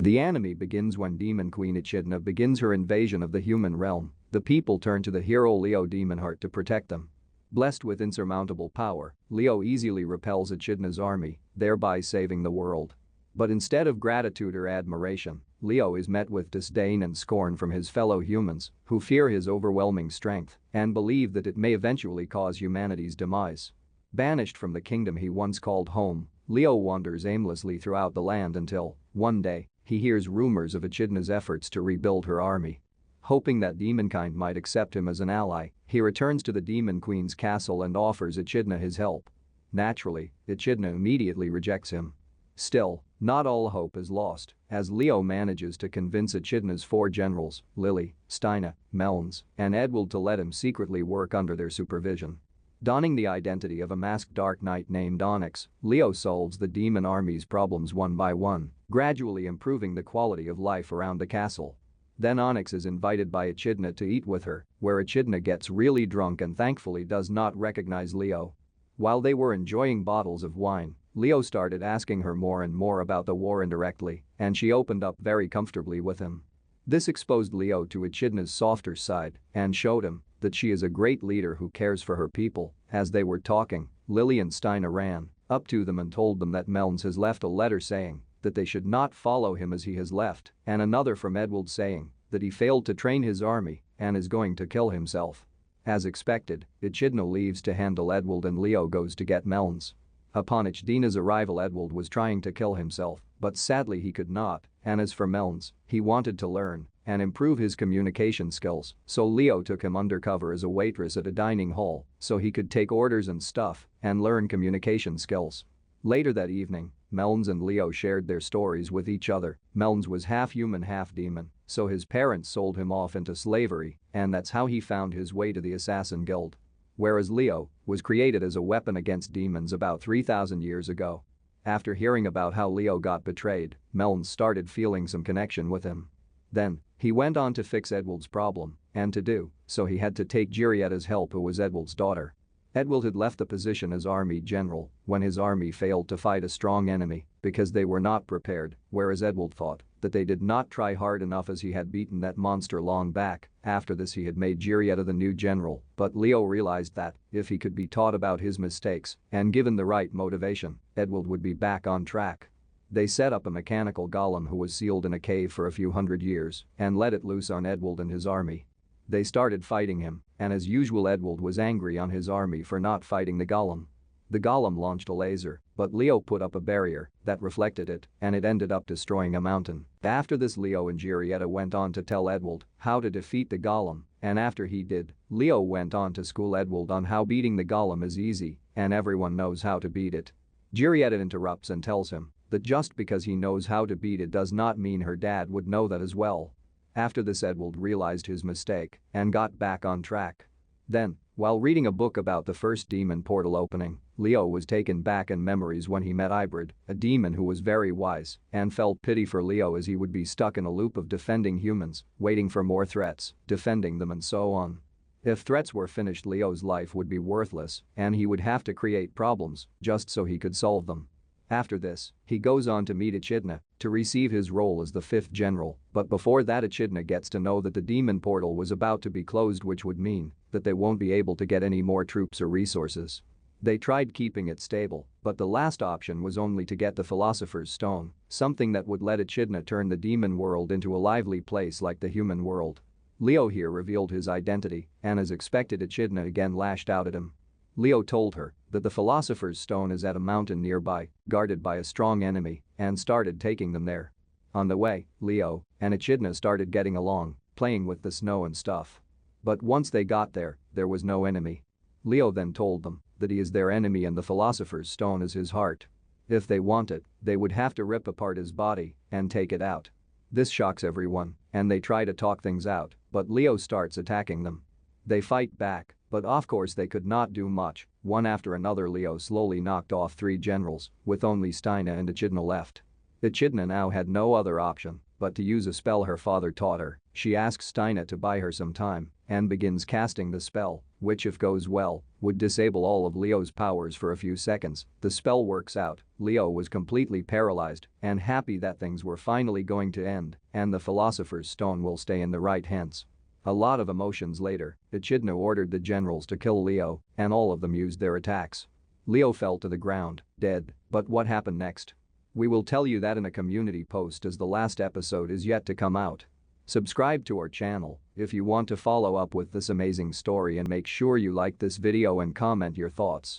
The anime begins when Demon Queen Echidna begins her invasion of the human realm. The people turn to the hero Leo Demonheart to protect them. Blessed with insurmountable power, Leo easily repels Echidna's army, thereby saving the world. But instead of gratitude or admiration, Leo is met with disdain and scorn from his fellow humans, who fear his overwhelming strength and believe that it may eventually cause humanity's demise. Banished from the kingdom he once called home, Leo wanders aimlessly throughout the land until, one day, he hears rumors of Echidna's efforts to rebuild her army. Hoping that demonkind might accept him as an ally, he returns to the Demon Queen's castle and offers Echidna his help. Naturally, Echidna immediately rejects him. Still, not all hope is lost, as Leo manages to convince Echidna's 4 generals, Lily, Steina, Melons, and Edward, to let him secretly work under their supervision. Donning the identity of a masked dark knight named Onyx, Leo solves the demon army's problems one by one, gradually improving the quality of life around the castle. Then Onyx is invited by Echidna to eat with her, where Echidna gets really drunk and thankfully does not recognize Leo. While they were enjoying bottles of wine, Leo started asking her more and more about the war indirectly, and she opened up very comfortably with him. This exposed Leo to Echidna's softer side and showed him that she is a great leader who cares for her people. As they were talking, Lily and Steina ran up to them and told them that Melons has left a letter saying that they should not follow him as he has left, and another from Edward saying that he failed to train his army and is going to kill himself. As expected, Echidna leaves to handle Edward and Leo goes to get Melons. Upon Echidna's arrival, Edward was trying to kill himself, but sadly he could not, and as for Melons, he wanted to learn and improve his communication skills, so Leo took him undercover as a waitress at a dining hall so he could take orders and stuff and learn communication skills. Later that evening, Melons and Leo shared their stories with each other. Melons was half human, half demon, so his parents sold him off into slavery, and that's how he found his way to the Assassin Guild. Whereas Leo was created as a weapon against demons about 3,000 years ago. After hearing about how Leo got betrayed, Melons started feeling some connection with him. Then, he went on to fix Edward's problem, and to do so he had to take Giurietta's help, who was Edward's daughter. Edward had left the position as army general when his army failed to fight a strong enemy because they were not prepared, whereas Edward thought that they did not try hard enough as he had beaten that monster long back. After this he had made Giurietta the new general, but Leo realized that if he could be taught about his mistakes and given the right motivation, Edward would be back on track. They set up a mechanical golem who was sealed in a cave for a few hundred years and let it loose on Edward and his army. They started fighting him, and as usual Edward was angry on his army for not fighting the golem. The golem launched a laser, but Leo put up a barrier that reflected it, and it ended up destroying a mountain. After this, Leo and Giurietta went on to tell Edward how to defeat the golem, and after he did, Leo went on to school Edward on how beating the golem is easy and everyone knows how to beat it. Giurietta interrupts and tells him that just because he knows how to beat it does not mean her dad would know that as well. After this, Edward realized his mistake and got back on track. Then, while reading a book about the first demon portal opening, Leo was taken back in memories when he met Hybrid, a demon who was very wise, and felt pity for Leo as he would be stuck in a loop of defending humans, waiting for more threats, defending them and so on. If threats were finished, Leo's life would be worthless and he would have to create problems just so he could solve them. After this, he goes on to meet Echidna to receive his role as the 5th general, but before that Echidna gets to know that the demon portal was about to be closed, which would mean that they won't be able to get any more troops or resources. They tried keeping it stable, but the last option was only to get the Philosopher's Stone, something that would let Echidna turn the demon world into a lively place like the human world. Leo here revealed his identity, and as expected Echidna again lashed out at him. Leo told her that the Philosopher's Stone is at a mountain nearby, guarded by a strong enemy, and started taking them there. On the way, Leo and Echidna started getting along, playing with the snow and stuff. But once they got there was no enemy. Leo then told them that he is their enemy and the Philosopher's Stone is his heart. If they want it, they would have to rip apart his body and take it out. This shocks everyone, and they try to talk things out, but Leo starts attacking them. They fight back, but of course they could not do much. One after another, Leo slowly knocked off 3 generals, with only Steina and Echidna left. Echidna now had no other option but to use a spell her father taught her. She asks Steina to buy her some time and begins casting the spell, which if goes well, would disable all of Leo's powers for a few seconds. The spell works out, Leo was completely paralyzed and happy that things were finally going to end and the Philosopher's Stone will stay in the right hands. A lot of emotions later, Echidna ordered the generals to kill Leo and all of them used their attacks. Leo fell to the ground, dead, but what happened next? We will tell you that in a community post as the last episode is yet to come out. Subscribe to our channel if you want to follow up with this amazing story and make sure you like this video and comment your thoughts.